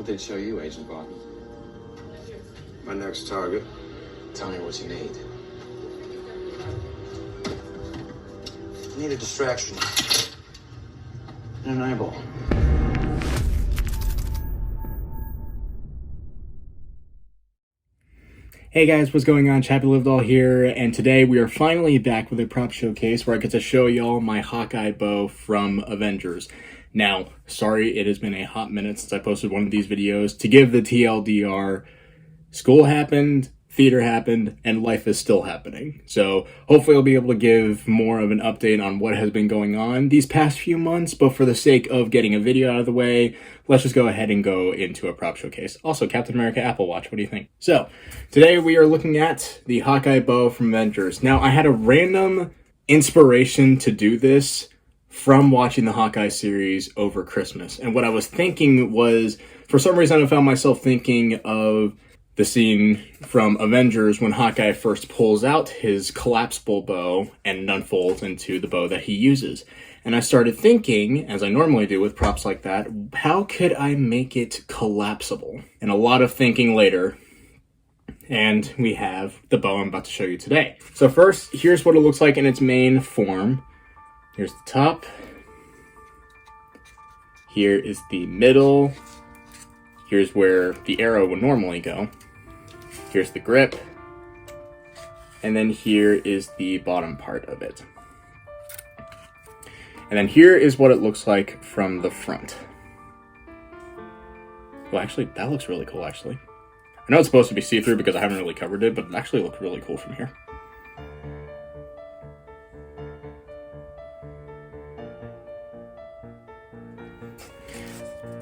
What did it show you, Agent Barton? My next target. Tell me what you need. I need a distraction. And an eyeball. Hey guys, what's going on? Chappy Lived All here, and today we are finally back with a prop showcase where I get to show y'all my Hawkeye bow from Avengers. Now, sorry it has been a hot minute since I posted one of these videos. To give the TLDR, school happened, theater happened, and life is still happening. So hopefully I'll be able to give more of an update on what has been going on these past few months, but for the sake of getting a video out of the way, let's just go ahead and go into a prop showcase. Also, Captain America Apple Watch, what do you think? So, today we are looking at the Hawkeye bow from Avengers. Now, I had a random inspiration to do this from watching the Hawkeye series over Christmas. And what I was thinking was, for some reason I found myself thinking of the scene from Avengers when Hawkeye first pulls out his collapsible bow and unfolds into the bow that he uses. And I started thinking, as I normally do with props like that, how could I make it collapsible? And a lot of thinking later, and we have the bow I'm about to show you today. So first, here's what it looks like in its main form. Here's the top. Here is the middle. Here's where the arrow would normally go. Here's the grip. And then here is the bottom part of it. And then here is what it looks like from the front. Well, actually, that looks really cool, actually. I know it's supposed to be see-through because I haven't really covered it, but it actually looks really cool from here.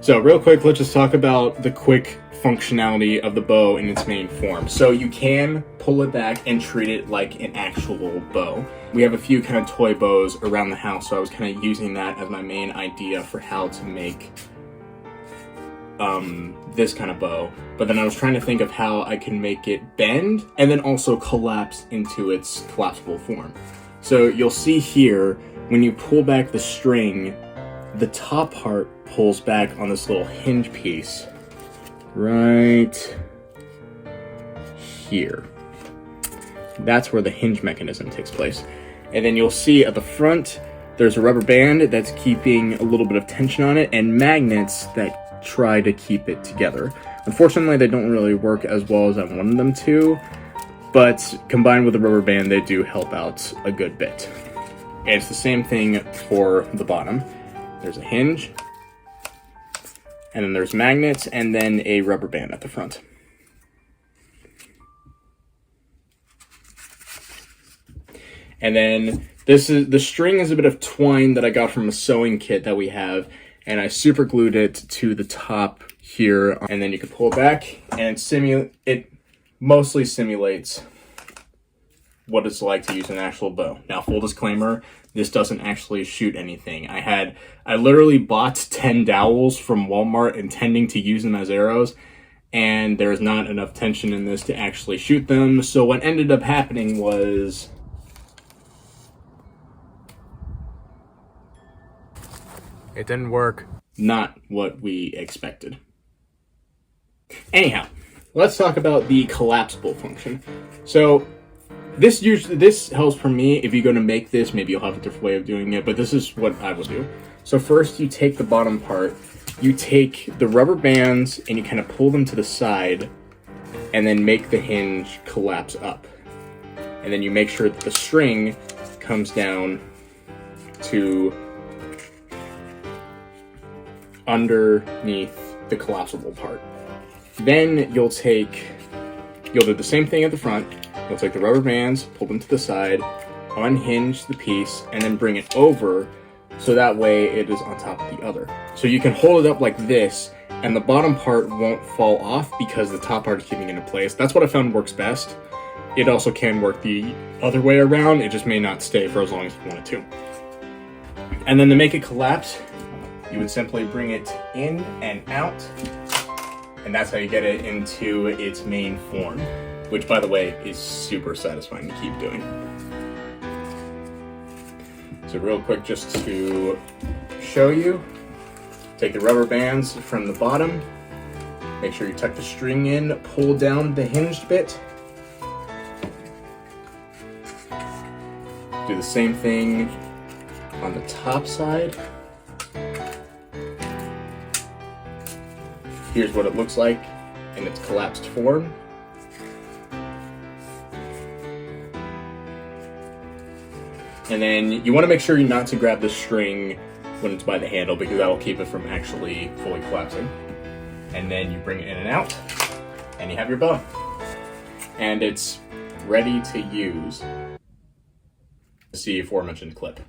So real quick, let's just talk about the quick functionality of the bow in its main form. So you can pull it back and treat it like an actual bow. We have a few kind of toy bows around the house, so I was kind of using that as my main idea for how to make this kind of bow. But then I was trying to think of how I can make it bend and then also collapse into its collapsible form. So you'll see here, when you pull back the string, the top part pulls back on this little hinge piece right here. That's where the hinge mechanism takes place. And then you'll see at the front, there's a rubber band that's keeping a little bit of tension on it and magnets that try to keep it together. Unfortunately, they don't really work as well as I wanted them to, but combined with the rubber band, they do help out a good bit. And it's the same thing for the bottom. There's a hinge, and then there's magnets, and then a rubber band at the front. And then the string is a bit of twine that I got from a sewing kit that we have, and I super glued it to the top here, and then you can pull it back, and it mostly simulates what it's like to use an actual bow. Now, full disclaimer, this doesn't actually shoot anything. I literally bought 10 dowels from Walmart intending to use them as arrows, and there's not enough tension in this to actually shoot them. So what ended up happening was it didn't work. Not what we expected. Anyhow, let's talk about the collapsible function. So this helps for me. If you're going to make this, maybe you'll have a different way of doing it, but this is what I will do. So first you take the bottom part, you take the rubber bands and you kind of pull them to the side and then make the hinge collapse up. And then you make sure that the string comes down to underneath the collapsible part. Then you'll do the same thing at the front. You'll take the rubber bands, pull them to the side, unhinge the piece, and then bring it over so that way it is on top of the other. So you can hold it up like this, and the bottom part won't fall off because the top part is keeping it in place. That's what I found works best. It also can work the other way around, it just may not stay for as long as you want it to. And then to make it collapse, you would simply bring it in and out, and that's how you get it into its main form, which, by the way, is super satisfying to keep doing. So real quick, just to show you, take the rubber bands from the bottom, Make sure you tuck the string in, pull down the hinged bit. Do the same thing on the top side. Here's what it looks like in its collapsed form. And then you want to make sure not to grab the string when it's by the handle, because that will keep it from actually fully collapsing. And then you bring it in and out, and you have your bow. And it's ready to use. See aforementioned clip.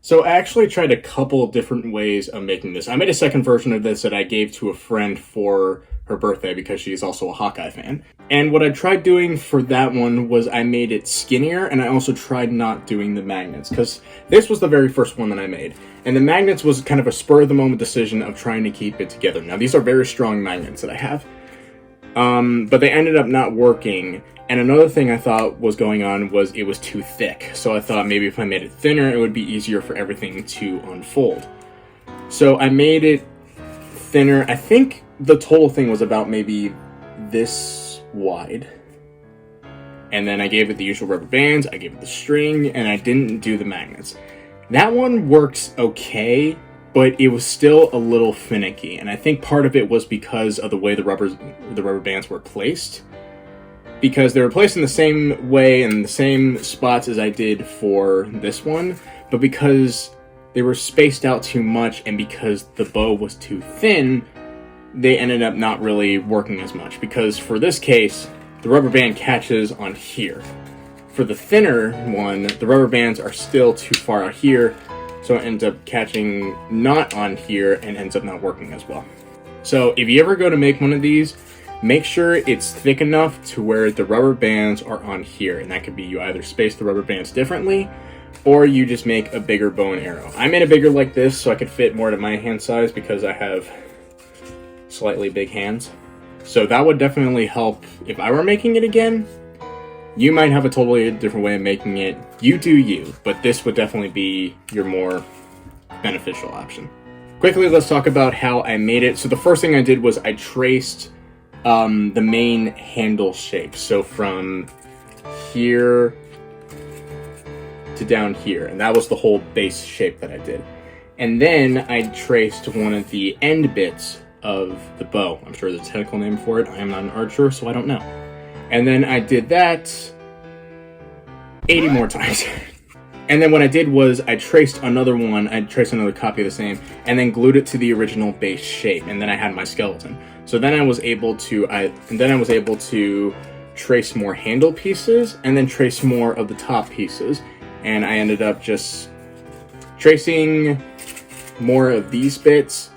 So I actually tried a couple of different ways of making this. I made a second version of this that I gave to a friend for her birthday because she's also a Hawkeye fan. And what I tried doing for that one was I made it skinnier, and I also tried not doing the magnets, because this was the very first one that I made. And the magnets was kind of a spur-of-the-moment decision of trying to keep it together. Now, these are very strong magnets that I have. But they ended up not working. And another thing I thought was going on was it was too thick. So I thought maybe if I made it thinner, it would be easier for everything to unfold. So I made it thinner. I think the total thing was about maybe this wide. And then I gave it the usual rubber bands, I gave it the string, and I didn't do the magnets. That one works okay, but it was still a little finicky. And I think part of it was because of the way the rubber bands were placed. Because they were placed in the same way and the same spots as I did for this one, but because they were spaced out too much and because the bow was too thin, they ended up not really working as much. Because for this case, the rubber band catches on here. For the thinner one, the rubber bands are still too far out here, so it ends up catching not on here and ends up not working as well. So if you ever go to make one of these, make sure it's thick enough to where the rubber bands are on here. And that could be you either space the rubber bands differently, or you just make a bigger bow and arrow. I made a bigger like this so I could fit more to my hand size because I have slightly big hands. So that would definitely help if I were making it again. You might have a totally different way of making it. You do you, but this would definitely be your more beneficial option. Quickly, let's talk about how I made it. So the first thing I did was I traced the main handle shape. So from here to down here, and that was the whole base shape that I did. And then I traced one of the end bits of the bow. I'm sure there's a technical name for it. I am not an archer, so I don't know. And then I did that 80 more times. And then what I did was I traced another one, I traced another copy of the same, and then glued it to the original base shape, and then I had my skeleton. So then I was able to trace more handle pieces, and then trace more of the top pieces. And I ended up just tracing more of these bits,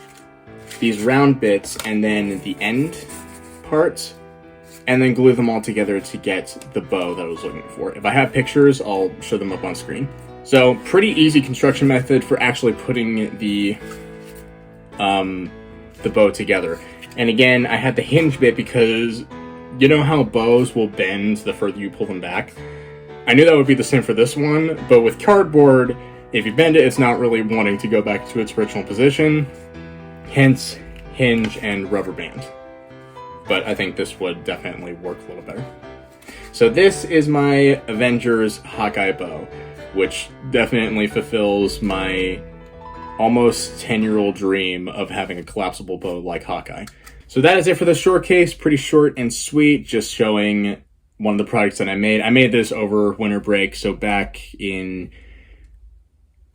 these round bits, and then the end parts, and then glue them all together to get the bow that I was looking for. If I have pictures, I'll show them up on screen. So, pretty easy construction method for actually putting the bow together. And again, I had the hinge bit because you know how bows will bend the further you pull them back? I knew that would be the same for this one, but with cardboard, if you bend it, it's not really wanting to go back to its original position. Hence, hinge and rubber band. But I think this would definitely work a little better. So this is my Avengers Hawkeye bow, which definitely fulfills my almost 10-year-old dream of having a collapsible bow like Hawkeye. So that is it for the short case. Pretty short and sweet, just showing one of the products that I made. I made this over winter break, so back in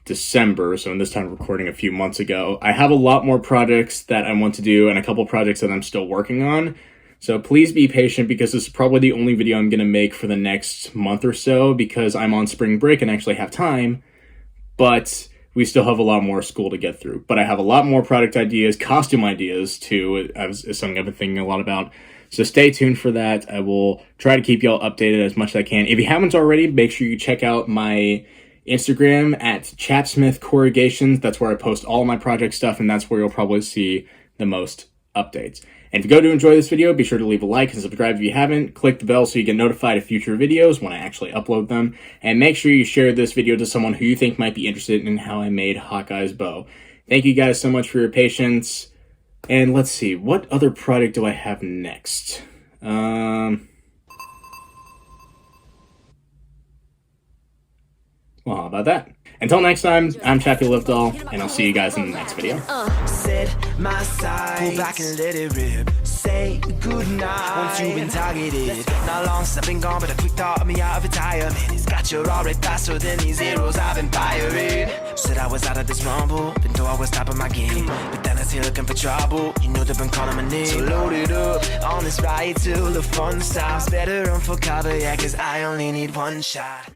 December, so in this time of recording a few months ago. I have a lot more projects that I want to do and a couple projects that I'm still working on. So please be patient because this is probably the only video I'm going to make for the next month or so because I'm on spring break and actually have time, but we still have a lot more school to get through. But I have a lot more product ideas, costume ideas too, is something I've been thinking a lot about. So stay tuned for that. I will try to keep y'all updated as much as I can. If you haven't already, make sure you check out my Instagram at Chapsmith Corrugations. That's where I post all my project stuff, and that's where you'll probably see the most updates. And if you go to enjoy this video, be sure to leave a like and subscribe if you haven't. Click the bell so you get notified of future videos when I actually upload them. And make sure you share this video to someone who you think might be interested in how I made Hawkeye's bow. Thank you guys so much for your patience. And let's see, what other product do I have next? Well, how about that? Until next time, I'm Chappie Livedall, and I'll see you guys in the next video. Set my sights, pull back and let it rip. Say goodnight once you've been targeted. Not long since I've been gone, but a quick thought of me out of retirement. It's got you already faster than these heroes I've been firing. Said I was out of this rumble, been though I was top of my game. But then I still looking for trouble. You know they've been calling my name. So load it up on this ride till the fun stops. Better run for cover, yeah, cause I only need one shot.